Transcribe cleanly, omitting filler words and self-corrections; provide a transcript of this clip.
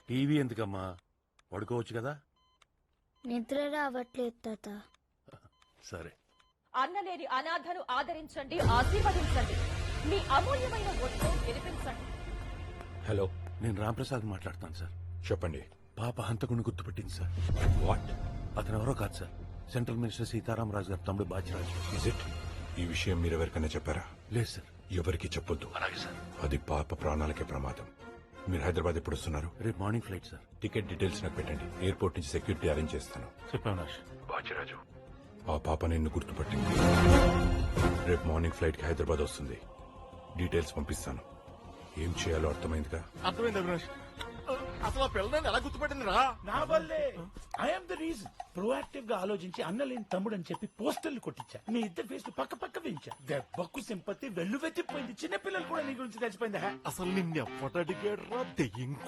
TV ఎందుకమ్మా, పడుకోవచ్చు కదా. నిద్ర రావట్లేదు తాత. సరే. అన్నలేని అనాథను ఆదరించండి, ఆశీర్వదించండి. మీ అమూల్యమైన ఓటుతో గెలిపించండి. హలో, నేను రాంప్రసాద్ మాట్లాడుతాను సార్. చెప్పండి. పాప హంతకుని గుర్తుపెట్టింది సార్. వాట్? అతను ఎవరో కాదు సార్, సెంట్రల్ మినిస్టర్ సీతారామరాజు గారు తమ్ముడు బాచిరాజు. Is it? ఈ విషయం మీరెవరికైనా చెప్పారా? లేదు సార్. ఎవరికి చెప్పొద్దు. అలాగే సార్. అది పాప ప్రాణాలకే ప్రమాదం. మీరు హైదరాబాద్ ఎప్పుడు వస్తున్నారు? రేపు morning flight sir. Ticket details నాకు పెట్టండి. ఎయిర్పోర్ట్ నుంచి సెక్యూరిటీ అరేంజ్ చేస్తాను. చెప్పాను. బాచిరాజు, ఆ పాప నిన్ను గుర్తుపట్టింది. రేపు మార్నింగ్ ఫ్లైట్ కి హైదరాబాద్ వస్తుంది. డీటెయిల్స్ పంపిస్తాను. ఏం చేయాలో అర్థమైందిగా? అర్థమైంది అవినాష్. అసలు ఆ పిల్లని ఎలా గుర్తుపట్టింది రా? నా వల్లే. I'm the reason. ప్రొయాక్టివ్ గా ఆలోచించి అన్నలేని తమ్ముడు అని చెప్పి పోస్టర్లు కొట్టించా. మీ ఇద్దరు ఫేస్ పక్క పక్క పెంచా. దెబ్బకు సింపతి వెళ్ళు వెతిపోయింది. చిన్న పిల్లలు కూడా నీ గురించి తెలిసిపోయిందా? అసలు నిన్నెప్పటి అడిగాడు రా దెయ్యం